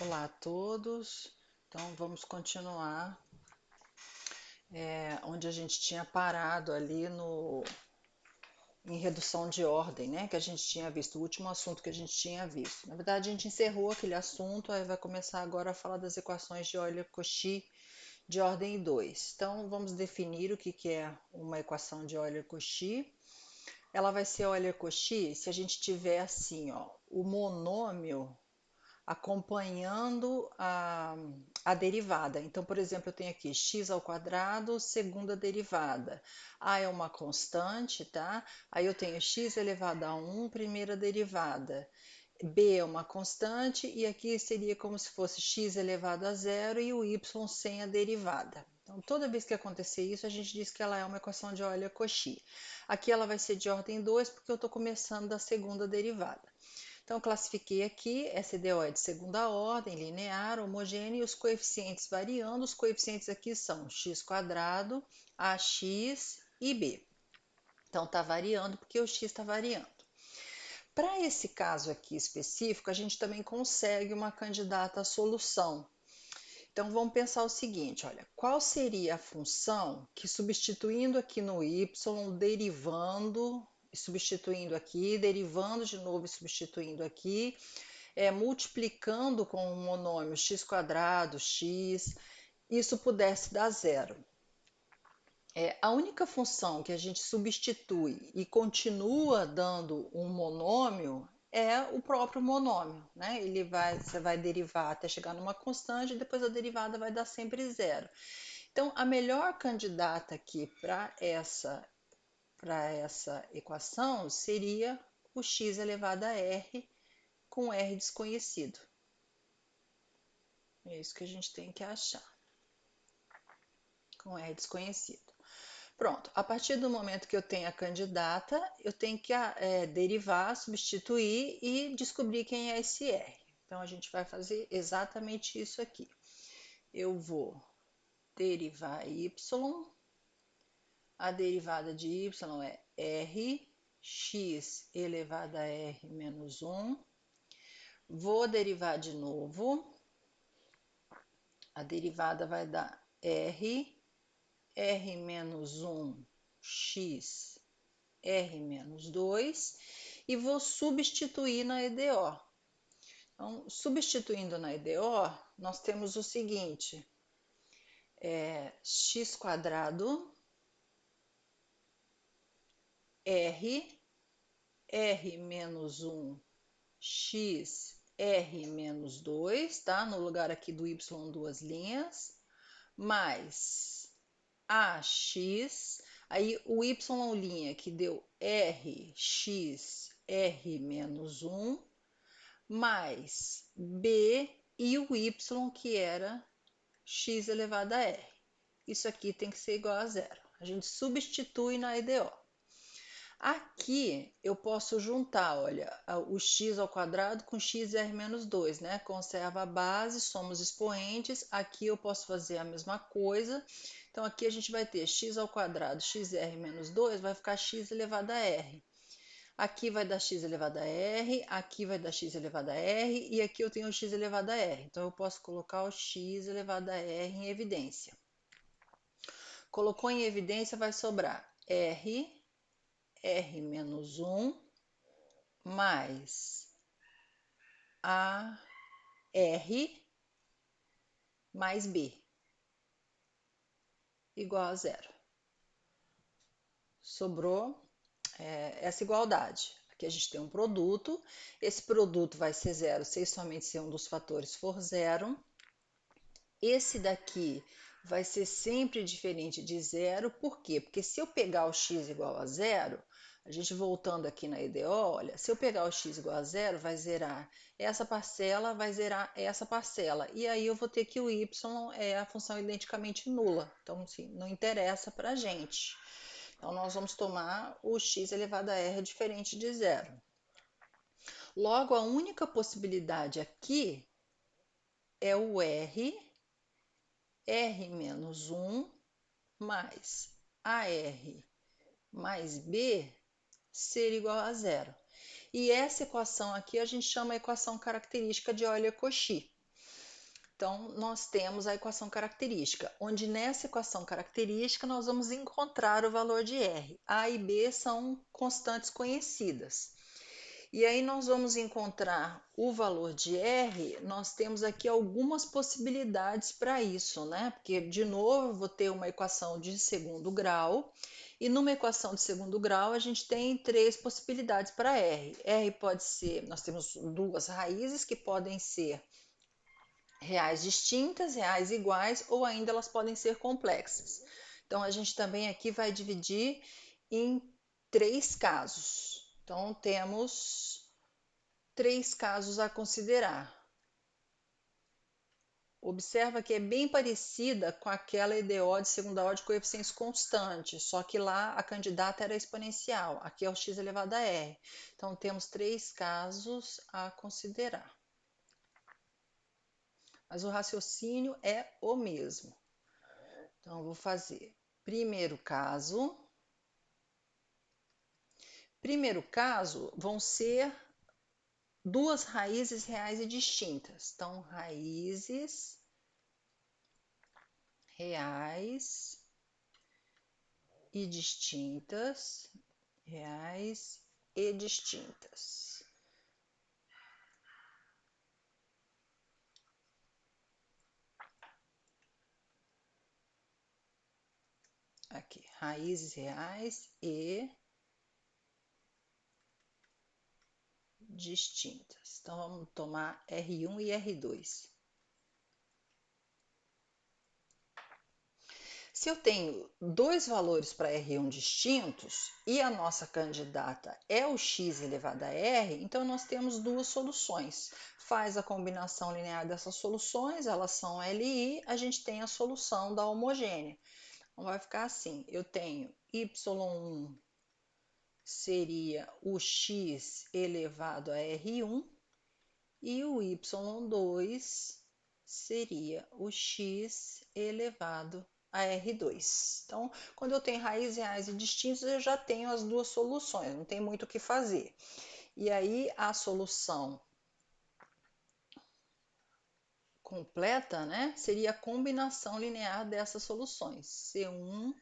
Olá a todos. Então vamos continuar onde a gente tinha parado ali no em redução de ordem, né? Que a gente tinha visto, o último assunto que a gente tinha visto. Na verdade, a gente encerrou aquele assunto, aí vai começar agora a falar das equações de Euler-Cauchy de ordem 2. Então vamos definir o que é uma equação de Euler-Cauchy. Ela vai ser Euler-Cauchy se a gente tiver assim, ó, o monômio acompanhando a derivada. Então, por exemplo, eu tenho aqui x ao quadrado, segunda derivada. A é uma constante, tá? Aí eu tenho x elevado a 1, primeira derivada. B é uma constante e aqui seria como se fosse x elevado a zero e o y sem a derivada. Então, toda vez que acontecer isso, a gente diz que ela é uma equação de Euler-Cauchy. Aqui ela vai ser de ordem 2 porque eu estou começando da segunda derivada. Então, classifiquei aqui, SDO é de segunda ordem, linear, homogênea e os coeficientes variando. Os coeficientes aqui são x quadrado, ax e b. Então, está variando porque o x está variando. Para esse caso aqui específico, a gente também consegue uma candidata à solução. Então, vamos pensar o seguinte, olha, qual seria a função que substituindo aqui no y, derivando, substituindo aqui, derivando de novo e substituindo aqui, multiplicando com o monômio x quadrado, x, isso pudesse dar zero. A única função que a gente substitui e continua dando um monômio é o próprio monômio, né? Você vai derivar até chegar numa constante e depois a derivada vai dar sempre zero. Então, a melhor candidata aqui para essa equação seria o x elevado a r com r desconhecido. É isso que a gente tem que achar. Com R desconhecido. Pronto, a partir do momento que eu tenho a candidata, eu tenho que derivar, substituir e descobrir quem é esse R. Então, a gente vai fazer exatamente isso aqui. Eu vou derivar y, a derivada de y é r, x elevado a r menos 1. Vou derivar de novo, a derivada vai dar r menos 1, x, r menos 2, e vou substituir na EDO. Então, substituindo na EDO, nós temos o seguinte, x quadrado, r menos 1, x, r menos 2, tá? No lugar aqui do y, duas linhas, mais ax, aí o y' que deu rx, r menos 1, mais b e o y que era x elevado a r. Isso aqui tem que ser igual a zero. A gente substitui na EDO. Aqui eu posso juntar, olha, o x ao quadrado com x r menos 2, né? Conserva a base, somos expoentes. Aqui eu posso fazer a mesma coisa. Então, aqui a gente vai ter x ao quadrado, xr menos 2, vai ficar x elevado a r. Aqui vai dar x elevado a r, aqui vai dar x elevado a r, e aqui eu tenho o x elevado a r. Então, eu posso colocar o x elevado a r em evidência. Colocou em evidência, vai sobrar r menos 1 mais a r mais b igual a zero. Sobrou essa igualdade. Aqui a gente tem um produto, esse produto vai ser zero somente se um dos fatores for zero. Esse daqui vai ser sempre diferente de zero, por quê? Porque se eu pegar o x igual a zero, a gente voltando aqui na EDO, olha, se eu pegar o x igual a zero, vai zerar essa parcela, vai zerar essa parcela. E aí eu vou ter que o y é a função identicamente nula. Então, assim, não interessa para a gente. Então, nós vamos tomar o x elevado a r diferente de zero. Logo, a única possibilidade aqui é o r menos 1 mais AR mais B ser igual a zero. E essa equação aqui a gente chama a equação característica de Euler-Cauchy. Então, nós temos a equação característica, onde nessa equação característica nós vamos encontrar o valor de R. A e B são constantes conhecidas. E aí nós vamos encontrar o valor de R, nós temos aqui algumas possibilidades para isso, né? Porque, de novo, eu vou ter uma equação de segundo grau, e numa equação de segundo grau a gente tem três possibilidades para R. R pode ser, nós temos duas raízes que podem ser reais distintas, reais iguais, ou ainda elas podem ser complexas. Então, a gente também aqui vai dividir em três casos. Então, temos três casos a considerar. Observa que é bem parecida com aquela EDO de segunda ordem de coeficientes constantes, só que lá a candidata era exponencial, aqui é o x elevado a r. Então, temos três casos a considerar. Mas o raciocínio é o mesmo. Então, eu vou fazer primeiro caso. Primeiro caso vão ser duas raízes reais e distintas. Então, raízes reais e distintas, reais e distintas. Aqui, raízes reais e distintas. Então, vamos tomar R1 e R2. Se eu tenho dois valores para R1 distintos e a nossa candidata é o x elevado a R, então nós temos duas soluções. Faz a combinação linear dessas soluções, elas são LI, a gente tem a solução da homogênea. Então vai ficar assim, eu tenho y1 seria o x elevado a R1 e o y2 seria o x elevado a R2. Então, quando eu tenho raízes reais e distintas, eu já tenho as duas soluções, não tem muito o que fazer. E aí, a solução completa, né, seria a combinação linear dessas soluções. C1,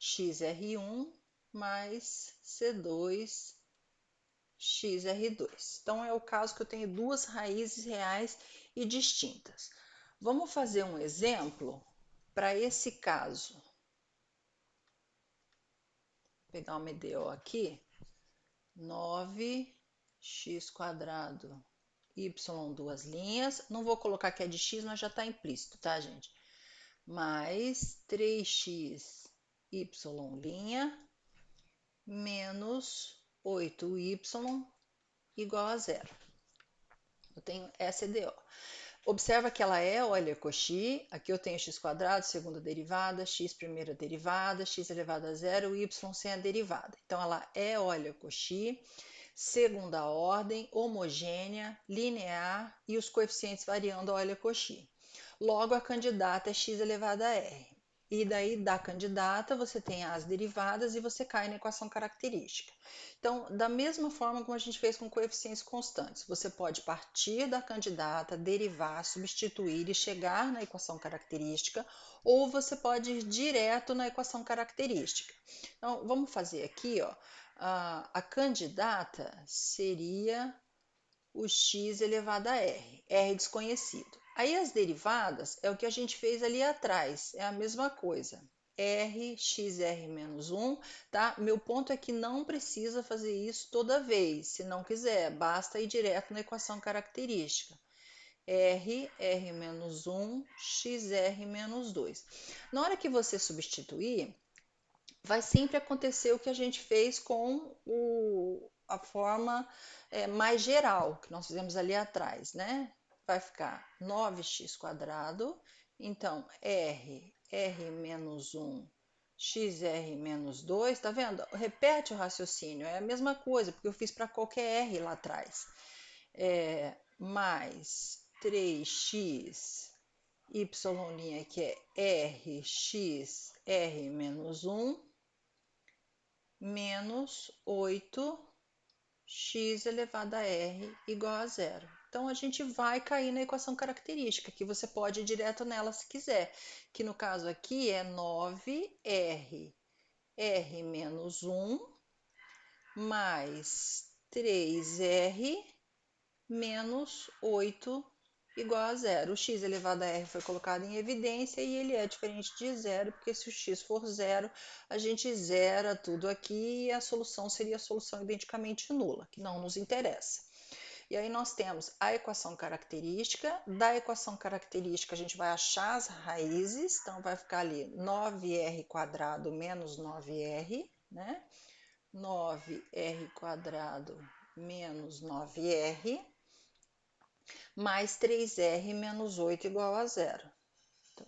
xr1 mais C2, xr2. Então, é o caso que eu tenho duas raízes reais e distintas. Vamos fazer um exemplo para esse caso. Vou pegar uma EDO aqui. 9x², y duas linhas. Não vou colocar que é de x, mas já está implícito, tá, gente? Mais 3x, y' menos 8y igual a zero. Eu tenho essa EDO. Observa que ela é Euler-Cauchy, aqui eu tenho x², segunda derivada, x primeira derivada, x elevado a zero, y sem a derivada. Então, ela é Euler-Cauchy, segunda ordem, homogênea, linear e os coeficientes variando a Euler-Cauchy. Logo, a candidata é x elevado a r. E daí, da candidata, você tem as derivadas e você cai na equação característica. Então, da mesma forma como a gente fez com coeficientes constantes, você pode partir da candidata, derivar, substituir e chegar na equação característica, ou você pode ir direto na equação característica. Então, vamos fazer aqui, ó, a candidata seria o x elevado a r, r desconhecido. Aí as derivadas é o que a gente fez ali atrás, é a mesma coisa. R, xr menos 1, tá? Meu ponto é que não precisa fazer isso toda vez, se não quiser, basta ir direto na equação característica. R menos 1, xr menos 2. Na hora que você substituir, vai sempre acontecer o que a gente fez com a forma mais geral, que nós fizemos ali atrás, né? Vai ficar 9x², então r menos 1, xr menos 2, tá vendo? Repete o raciocínio, é a mesma coisa, porque eu fiz para qualquer r lá atrás. Mais 3x, y' que é rx, r menos 1, menos 8x elevado a r igual a zero. Então, a gente vai cair na equação característica, que você pode ir direto nela se quiser, que no caso aqui é 9R, R menos 1, mais 3R menos 8 igual a zero. O x elevado a r foi colocado em evidência e ele é diferente de zero, porque se o x for zero, a gente zera tudo aqui e a solução seria a solução identicamente nula, que não nos interessa. E aí nós temos a equação característica. Da equação característica, a gente vai achar as raízes. Então, vai ficar ali 9r quadrado menos 9r, né? 9r quadrado menos 9r, mais 3r menos 8 igual a zero. Então,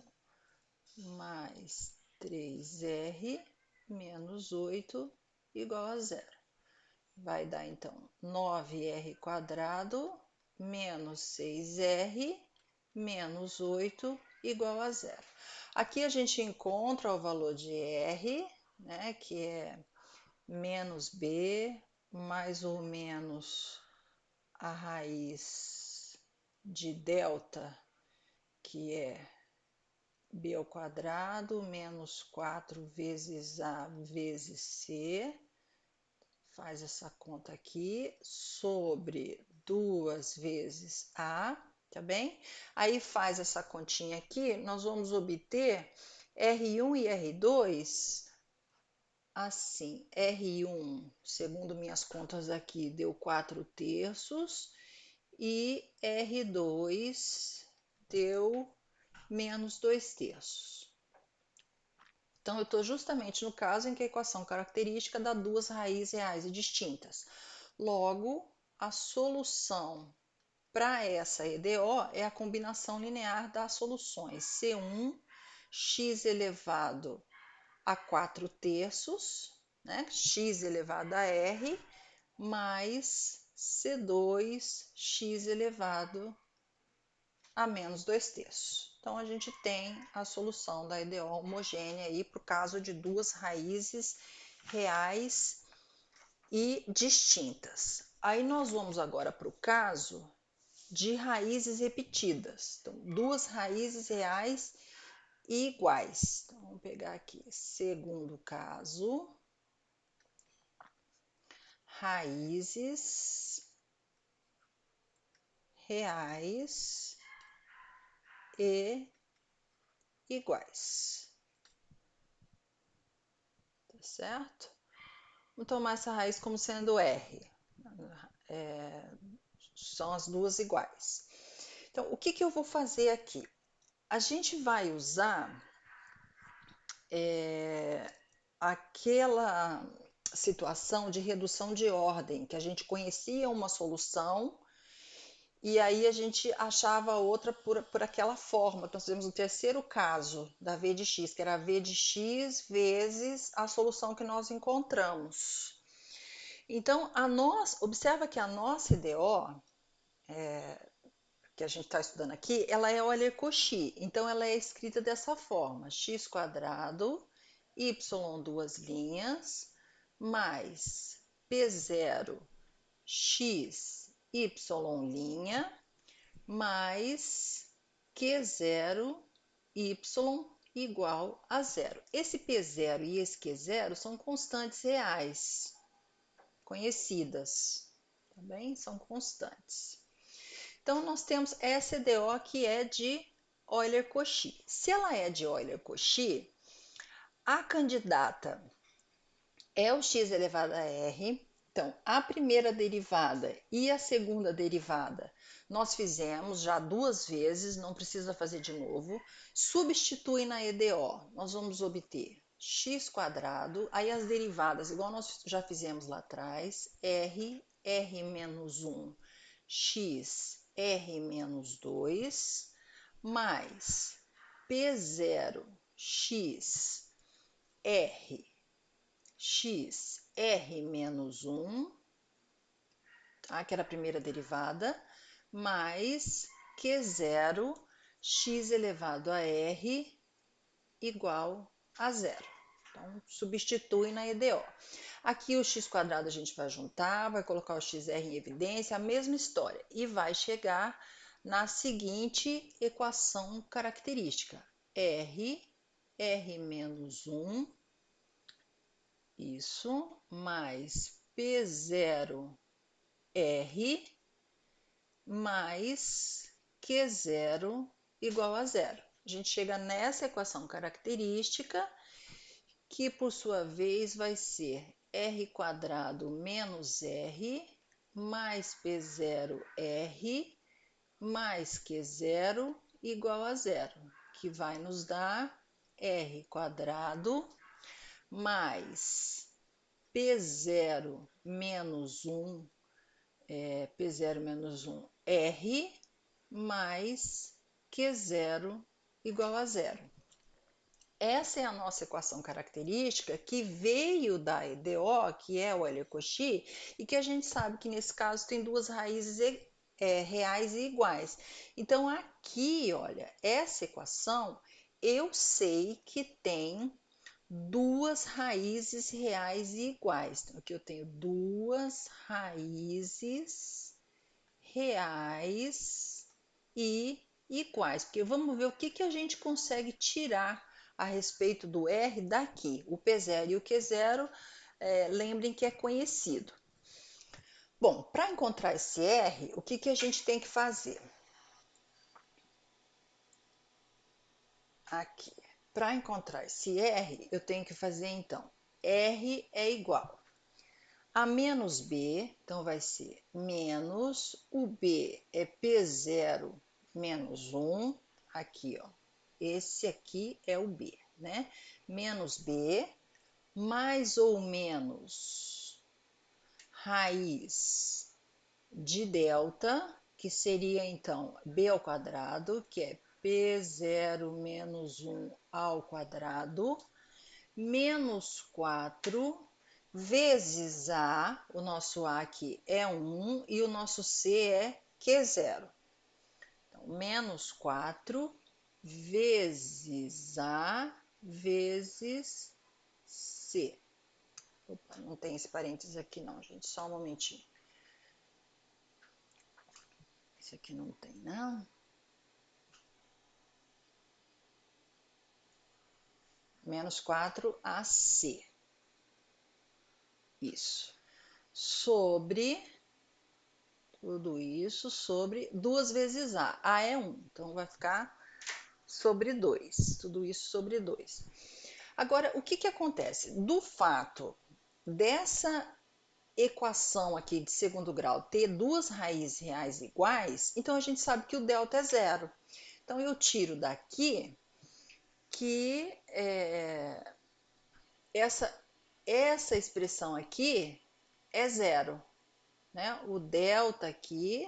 mais 3r menos 8 igual a zero. Vai dar, então, 9r quadrado menos 6r menos 8 igual a zero. Aqui a gente encontra o valor de r, né, que é menos b mais ou menos a raiz de delta, que é b ao quadrado menos 4 vezes a vezes c, faz essa conta aqui, sobre 2 vezes A, tá bem? Aí faz essa continha aqui, nós vamos obter R1 e R2, assim, R1, segundo minhas contas aqui, deu 4/3, e R2 deu menos 2/3. Então, eu estou justamente no caso em que a equação característica dá duas raízes reais e distintas. Logo, a solução para essa EDO é a combinação linear das soluções C1, x elevado a 4/3, né? X elevado a R, mais C2, x elevado a menos 2/3. Então, a gente tem a solução da EDO homogênea aí para o caso de duas raízes reais e distintas. Aí nós vamos agora para o caso de raízes repetidas. Então, duas raízes reais e iguais. Então, vamos pegar aqui, segundo caso, raízes reais e iguais. Tá certo? Vamos tomar essa raiz como sendo R. São as duas iguais. Então, o que eu vou fazer aqui? A gente vai usar aquela situação de redução de ordem, que a gente conhecia uma solução e aí a gente achava outra por aquela forma. Então, nós fizemos o terceiro caso da v de x, que era v de x vezes a solução que nós encontramos. Então, observa que a nossa EDO, que a gente está estudando aqui, ela é Euler-Cauchy. Então, ela é escrita dessa forma: x quadrado, y duas linhas, mais p0 x y' mais q0 y igual a zero. Esse p0 e esse q0 são constantes reais, conhecidas, tá bem? São constantes. Então, nós temos essa EDO que é de Euler-Cauchy. Se ela é de Euler-Cauchy, a candidata é o x elevado a r. Então, a primeira derivada e a segunda derivada nós fizemos já duas vezes, não precisa fazer de novo. Substitui na EDO, nós vamos obter x quadrado, aí as derivadas, igual nós já fizemos lá atrás, r menos 1, x, r menos 2, mais p0, x, r, x, r menos 1, tá? Que era a primeira derivada, mais q0, x elevado a r igual a zero. Então, substitui na EDO. Aqui o x quadrado a gente vai juntar, vai colocar o xr em evidência, a mesma história, e vai chegar na seguinte equação característica. R menos 1, isso, mais P0R mais Q0 igual a zero. A gente chega nessa equação característica, que por sua vez vai ser R quadrado menos R mais P0R mais Q0 igual a zero, que vai nos dar R quadrado mais P0 menos 1, P0 menos 1, R mais Q0 igual a zero. Essa é a nossa equação característica que veio da EDO, que é o Hélio-Cauchy, e que a gente sabe que nesse caso tem duas raízes reais e iguais. Então aqui, olha, essa equação eu sei que tem duas raízes reais e iguais. Então aqui eu tenho duas raízes reais e iguais, porque vamos ver o que a gente consegue tirar a respeito do R daqui. O P0 e o Q0, lembrem que é conhecido. Bom, para encontrar esse R, o que a gente tem que fazer? Aqui, para encontrar esse R, eu tenho que fazer então, R é igual a menos B, então vai ser menos, o B é P0 menos 1, aqui ó, esse aqui é o B, né? Menos B, mais ou menos raiz de delta, que seria então B ao quadrado, que é P0 menos 1 ao quadrado, menos 4 vezes A, o nosso A aqui é 1 e o nosso C é Q0. Então, menos 4 vezes A vezes C. Opa, não tem esse parênteses aqui não, gente, só um momentinho. Esse aqui não tem, não. Menos 4AC. Isso. Sobre, tudo isso sobre 2 vezes A. A é 1, então vai ficar sobre 2. Tudo isso sobre 2. Agora, o que acontece? Do fato dessa equação aqui de segundo grau ter duas raízes reais iguais, então a gente sabe que o delta é zero. Então, eu tiro daqui que essa expressão aqui é zero, né? O delta aqui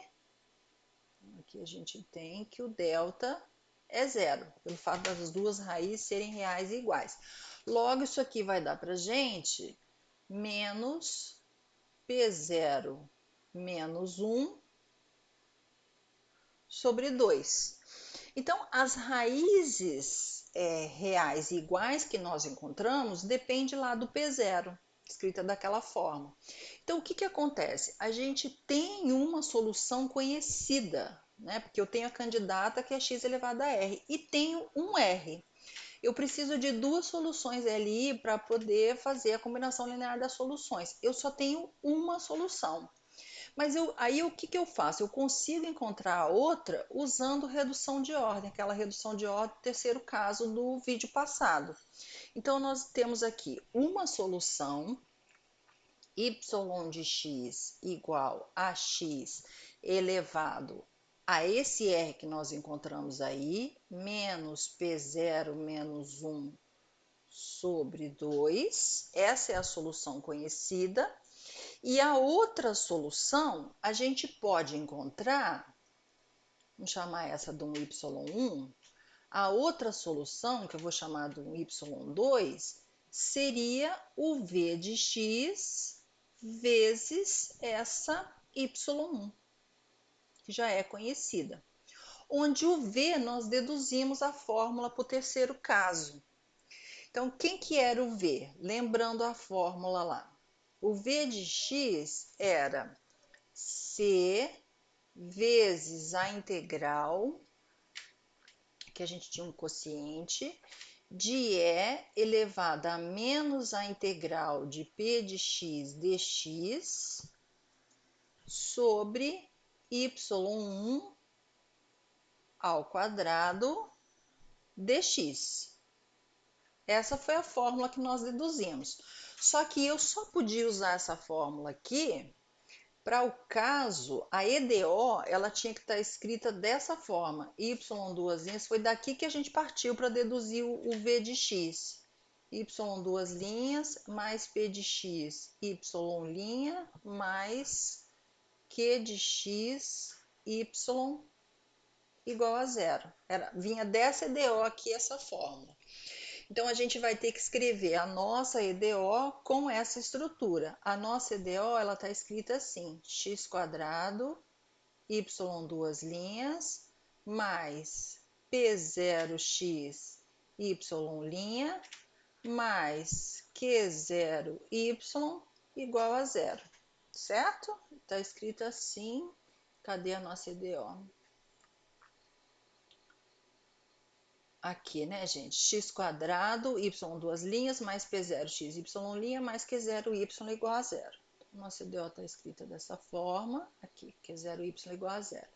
a gente tem que o delta é zero, pelo fato das duas raízes serem reais e iguais. Logo, isso aqui vai dar para gente menos P0 menos 1 sobre 2. Então, as raízes reais e iguais que nós encontramos depende lá do P0, escrita daquela forma. Então, o que acontece? A gente tem uma solução conhecida, né? Porque eu tenho a candidata que é x elevado a r e tenho um R. Eu preciso de duas soluções LI para poder fazer a combinação linear das soluções. Eu só tenho uma solução. Mas aí o que eu faço? Eu consigo encontrar a outra usando redução de ordem, aquela redução de ordem, terceiro caso do vídeo passado. Então, nós temos aqui uma solução, y de x igual a x elevado a esse r que nós encontramos aí, menos P0 menos 1 sobre 2. Essa é a solução conhecida. E a outra solução, a gente pode encontrar, vamos chamar essa de um y1, a outra solução, que eu vou chamar de um y2, seria o v de x vezes essa y1, que já é conhecida. Onde o v nós deduzimos a fórmula para o terceiro caso. Então, quem que era o v? Lembrando a fórmula lá. O v de x era c vezes a integral, que a gente tinha um quociente, de e elevado a menos a integral de p de x dx sobre y1 ao quadrado dx. Essa foi a fórmula que nós deduzimos. Só que eu só podia usar essa fórmula aqui para o caso, a EDO, ela tinha que estar escrita dessa forma, y duas linhas, foi daqui que a gente partiu para deduzir o v de x. Y duas linhas, mais p de x, y mais q de x, y igual a zero. Vinha dessa EDO aqui essa fórmula. Então, a gente vai ter que escrever a nossa EDO com essa estrutura. A nossa EDO, ela está escrita assim, x quadrado, y duas linhas, mais p0x, y', mais q0y igual a zero, certo? Está escrito assim, cadê a nossa EDO? Aqui, né, gente? X quadrado, y duas linhas, mais p0, x, y', mais q0, y igual a zero. Então, nossa EDO está escrita dessa forma, aqui, q0, y igual a zero.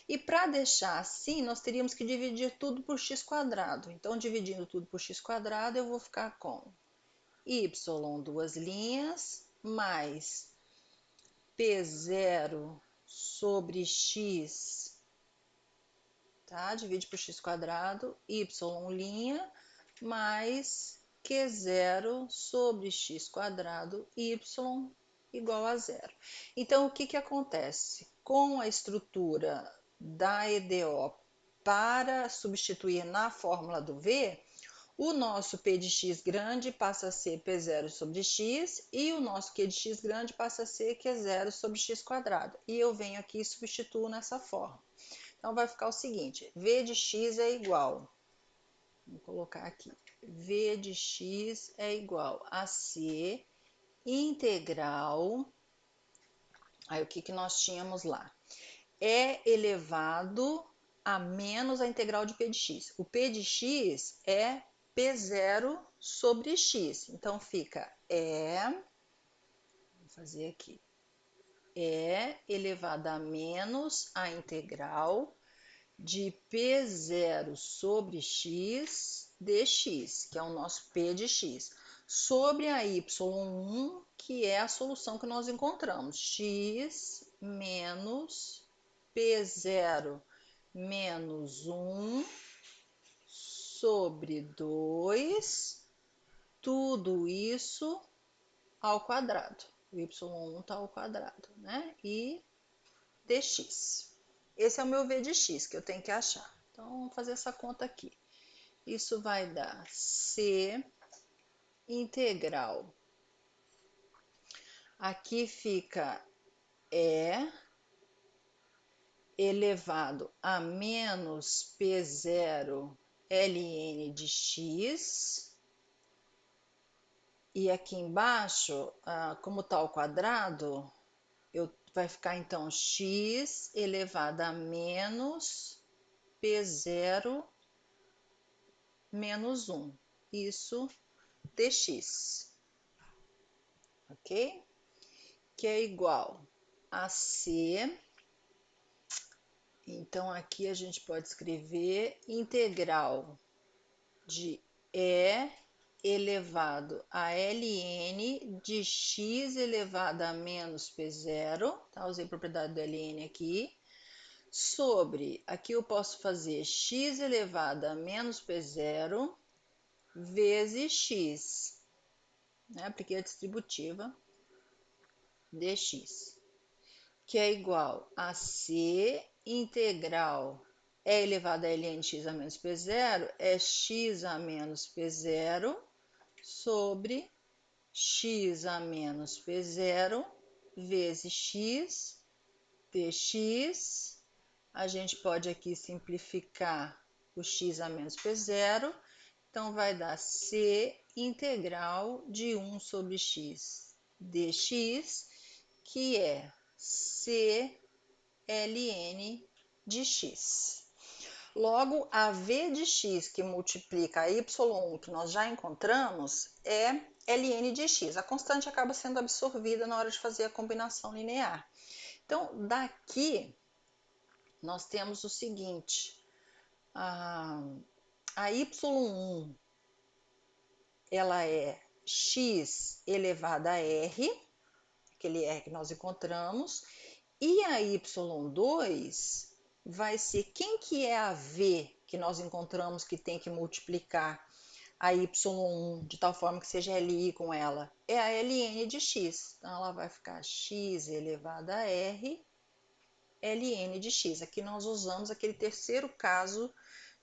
E para deixar assim, nós teríamos que dividir tudo por x quadrado. Então, dividindo tudo por x quadrado, eu vou ficar com y duas linhas, mais p0 sobre x, tá? Divide por x quadrado, y', mais q0 sobre x quadrado, y igual a zero. Então, o que que acontece? Com a estrutura da EDO para substituir na fórmula do V, o nosso P de x grande passa a ser P0 sobre x e o nosso Q de x grande passa a ser Q0 sobre x quadrado. E eu venho aqui e substituo nessa forma. Então, vai ficar o seguinte, V de x é igual, vou colocar aqui, V de x é igual a C integral, aí o que que nós tínhamos lá? É elevado a menos a integral de P de x. O P de x é P0 sobre x, então fica vou fazer aqui, elevado a menos a integral de P0 sobre x dx, que é o nosso P de x, sobre a y1, que é a solução que nós encontramos, x menos P0 menos 1 sobre 2, tudo isso ao quadrado. O y1 está ao quadrado, né? E dx. Esse é o meu v de x que eu tenho que achar. Então, vamos fazer essa conta aqui. Isso vai dar c integral. Aqui fica elevado a menos P0 ln de x. E aqui embaixo, como está ao quadrado, vai ficar então x elevado a menos P0 menos 1. Isso dx. Ok? Que é igual a c. Então, aqui a gente pode escrever integral de e elevado a ln de x elevado a menos p0, tá? Usei a propriedade do ln aqui, sobre, aqui eu posso fazer x elevado a menos p0 vezes x, né? Porque é distributiva dx, que é igual a c integral e elevado a ln de x a menos p0 é x a menos p0 sobre x a menos p0 vezes x dx. A gente pode aqui simplificar o x a menos p0 Então, vai dar C integral de 1 sobre x dx, que é C ln de x. Logo, a v de x que multiplica a y1 que nós já encontramos é ln de x. A constante acaba sendo absorvida na hora de fazer a combinação linear. Então, daqui nós temos o seguinte, a y1 ela é x elevado a r, aquele r que nós encontramos, e a y2 vai ser, quem que é a v que nós encontramos que tem que multiplicar a y1 de tal forma que seja li com ela? É a ln de x. Então, ela vai ficar x elevado a r ln de x. Aqui nós usamos aquele terceiro caso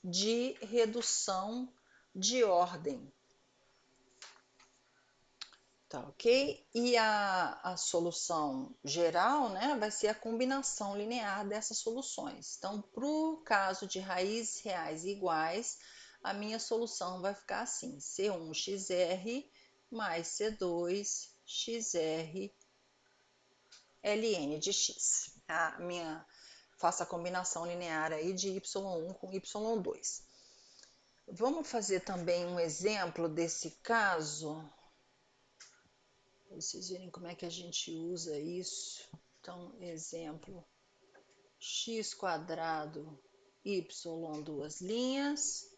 de redução de ordem. Tá, ok? E a solução geral, né, vai ser a combinação linear dessas soluções. Então, para o caso de raízes reais iguais, a minha solução vai ficar assim, C1xr mais C2xr ln de x. Faço a combinação linear aí de y1 com y2. Vamos fazer também um exemplo desse caso, para vocês verem como é que a gente usa isso. Então, exemplo, x quadrado y duas linhas,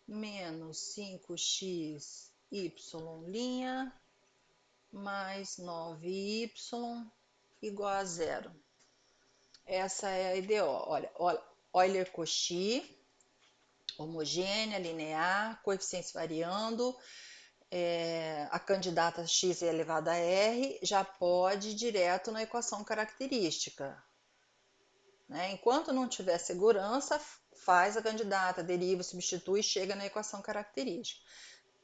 menos 5x y linha, mais 9y igual a zero. Essa é a IDO. Olha, Euler-Cauchy, homogênea, linear, coeficientes variando, a candidata x elevado a r já pode ir direto na equação característica. Né? Enquanto não tiver segurança, faz a candidata, deriva, substitui e chega na equação característica.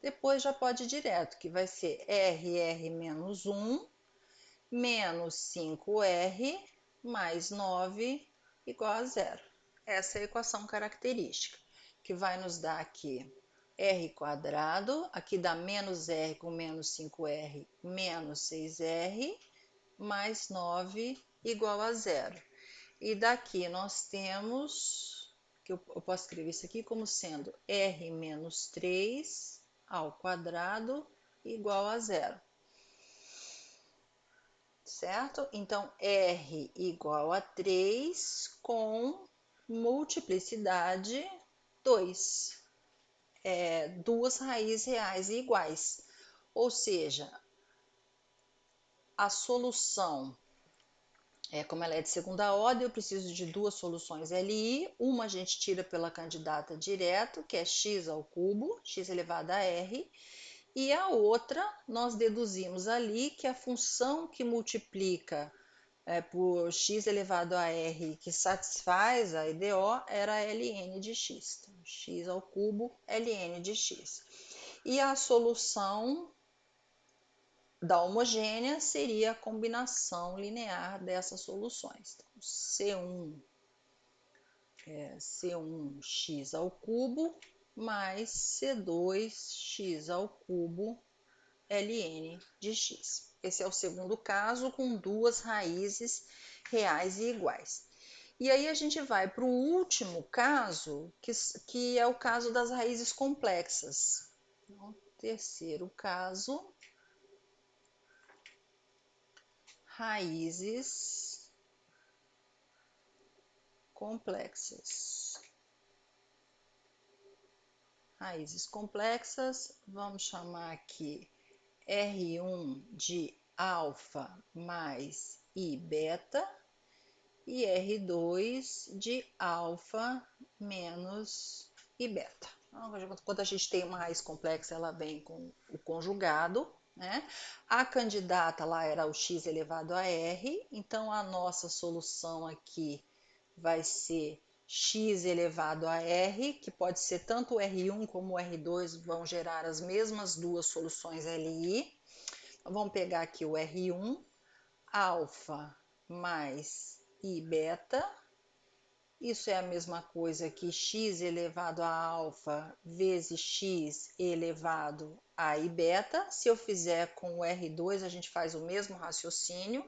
Depois já pode ir direto, que vai ser r menos 1 menos 5r mais 9 igual a zero. Essa é a equação característica, que vai nos dar aqui r quadrado, aqui dá menos r com menos 5r, menos 6r, mais 9 igual a zero. E daqui nós temos, que eu posso escrever isso aqui como sendo r menos 3 ao quadrado igual a zero. Certo? Então, r igual a 3 com multiplicidade 2. Duas raízes reais e iguais. Ou seja, a solução, como ela é de segunda ordem, eu preciso de duas soluções LI. Uma a gente tira pela candidata direto, que é x ao cubo, x elevado a r. E a outra, nós deduzimos ali que a função que multiplica por x elevado a r, que satisfaz a IDO, era ln de x. Então, x ao cubo, ln de x. E a solução da homogênea seria a combinação linear dessas soluções. Então, C1x ao cubo mais C2x ao cubo ln de x. Esse é o segundo caso com duas raízes reais e iguais. E aí a gente vai para o último caso, que é o caso das raízes complexas. Então, terceiro caso, raízes complexas. Raízes complexas, vamos chamar aqui R1 de alfa mais I beta e R2 de alfa menos I beta. Então, quando a gente tem uma raiz complexa, ela vem com o conjugado, né? A candidata lá era o x elevado a r, então a nossa solução aqui vai ser x elevado a r, que pode ser tanto o R1 como o R2, vão gerar as mesmas duas soluções LI. Então, vamos pegar aqui o R1, alfa mais I beta, Isso é a mesma coisa que x elevado a alfa vezes x elevado a i beta. Se eu fizer com o R2, a gente faz o mesmo raciocínio,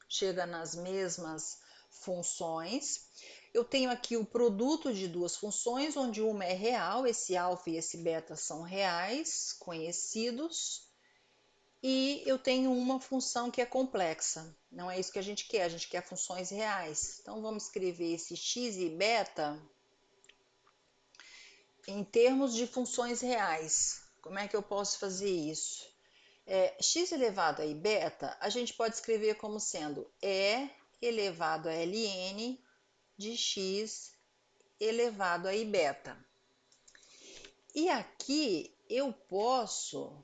chega nas mesmas funções. Eu tenho aqui o produto de duas funções, onde uma é real, esse alfa e esse beta são reais, conhecidos, e eu tenho uma função que é complexa. Não é isso que a gente quer funções reais. Então vamos escrever esse x e beta em termos de funções reais. Como é que eu posso fazer isso? X elevado a i beta, a gente pode escrever como sendo E elevado a ln de x elevado a i beta. E aqui eu posso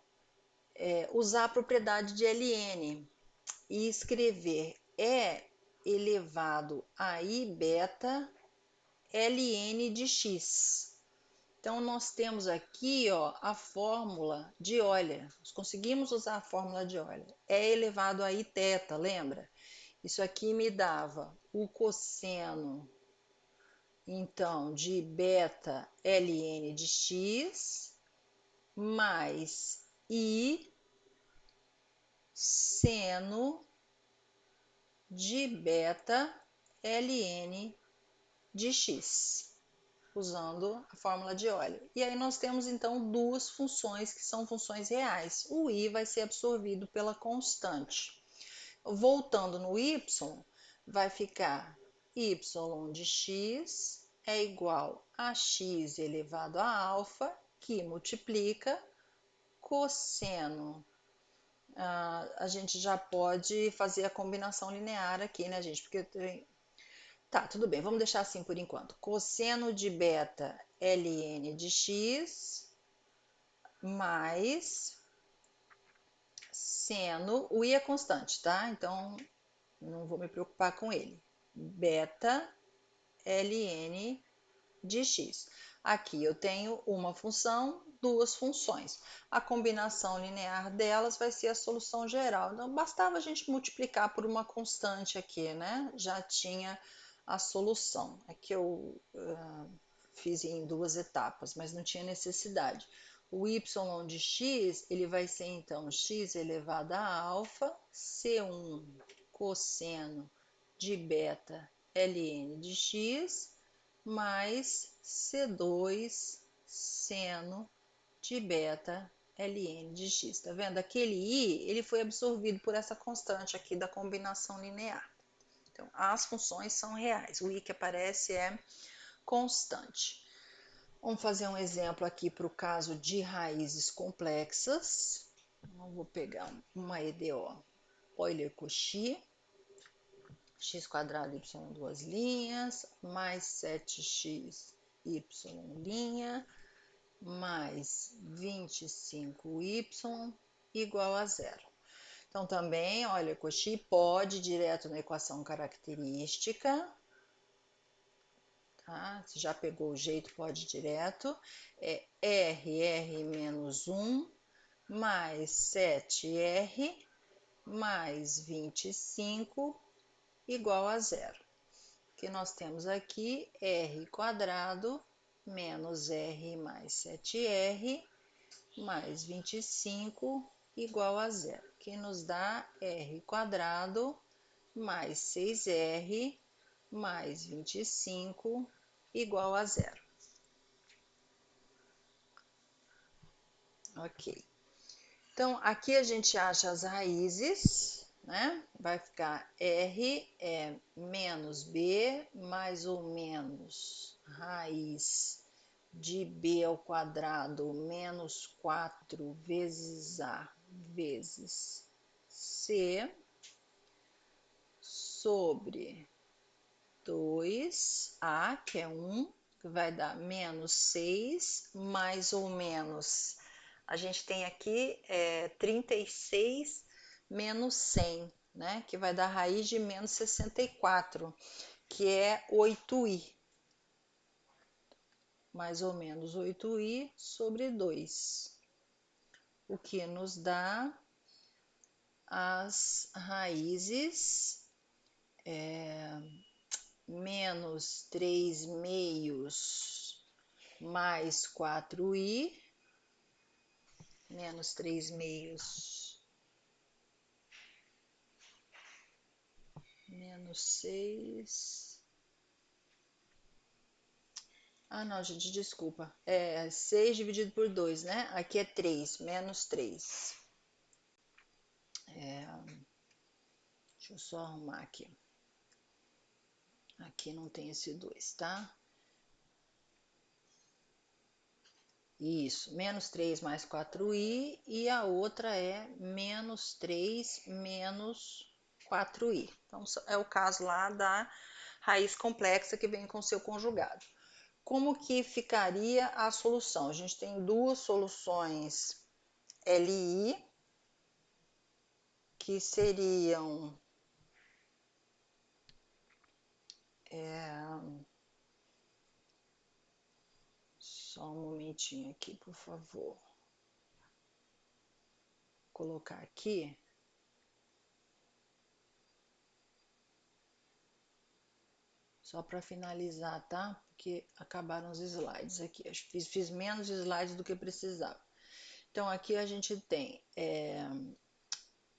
usar a propriedade de ln e escrever E elevado a i beta ln de x. Então, nós temos aqui a fórmula de Euler. Nós conseguimos usar a fórmula de Euler. E elevado a i θ, lembra? Isso aqui me dava o cosseno, então, de beta ln de x mais i seno de beta ln de x, usando a fórmula de Euler. E aí nós temos então duas funções que são funções reais. O i vai ser absorvido pela constante. Voltando no y, vai ficar y de x é igual a x elevado a alfa, que multiplica cosseno. A gente já pode fazer a combinação linear aqui, né, gente? Porque tá, tudo bem, vamos deixar assim por enquanto. Cosseno de beta ln de x mais seno, o i é constante, tá? Então, não vou me preocupar com ele. Beta ln de x. Aqui eu tenho uma função, duas funções. A combinação linear delas vai ser a solução geral. Então, bastava a gente multiplicar por uma constante aqui, né? Já tinha a solução. Aqui eu fiz em duas etapas, mas não tinha necessidade. O y de x, ele vai ser então x elevado a alfa, C1 cosseno de beta ln de x, mais C2 seno de beta ln de x. Tá vendo? Aquele i, ele foi absorvido por essa constante aqui da combinação linear. Então, as funções são reais. O i que aparece é constante. Vamos fazer um exemplo aqui para o caso de raízes complexas. Eu vou pegar uma EDO Euler-Cauchy, x quadrado y duas linhas, mais 7x y linha, mais 25y igual a zero. Então, também, olha, Cauchy pode ir direto na equação característica, tá? Se já pegou o jeito, pode ir direto. R menos 1 mais 7R mais 25 igual a zero. Que nós temos aqui R quadrado menos R mais 7R mais 25 igual a zero, que nos dá R quadrado mais 6R mais 25 igual a zero. Ok. Então, aqui a gente acha as raízes, né? Vai ficar R é menos B mais ou menos raiz de B ao quadrado menos 4 vezes A vezes C sobre 2A, que é 1, que vai dar menos 6, mais ou menos. A gente tem aqui 36 menos 100, né? Que vai dar raiz de menos 64, que é 8i. Mais ou menos 8i sobre 2. O que nos dá as raízes menos 3/2 mais 4i, menos 3/2 menos 6. Ah, não, gente, desculpa. É 6 dividido por 2, né? Aqui é 3, menos 3. Deixa eu só arrumar aqui. Aqui não tem esse 2, tá? Isso, menos 3 mais 4i, e a outra é menos 3 menos 4i. Então, é o caso lá da raiz complexa que vem com seu conjugado. Como que ficaria a solução? A gente tem duas soluções LI, que seriam só um momentinho aqui, por favor. Vou colocar aqui. Só para finalizar, tá? Porque acabaram os slides aqui. Acho que fiz menos slides do que precisava. Então, aqui a gente tem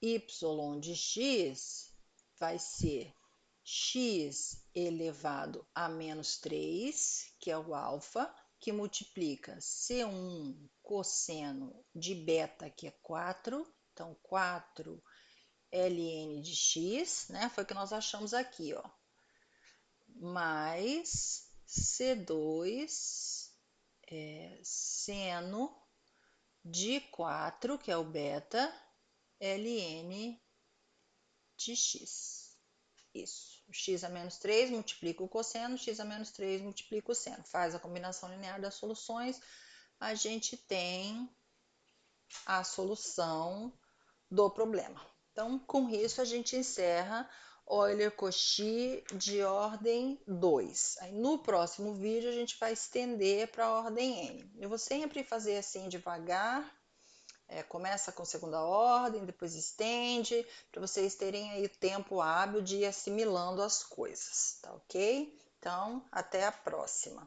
y de x vai ser x elevado a menos 3, que é o alfa, que multiplica C1 cosseno de beta, que é 4. Então, 4 ln de x, né? Foi o que nós achamos aqui, ó. Mais C2 seno de 4, que é o beta, ln de x. Isso. X a menos 3 multiplica o cosseno, x a menos 3 multiplica o seno. Faz a combinação linear das soluções, a gente tem a solução do problema. Então, com isso, a gente encerra Euler-Cauchy de ordem 2. Aí, no próximo vídeo, a gente vai estender para a ordem n. Eu vou sempre fazer assim devagar. Começa com segunda ordem, depois estende, para vocês terem aí tempo hábil de ir assimilando as coisas, tá ok? Então, até a próxima.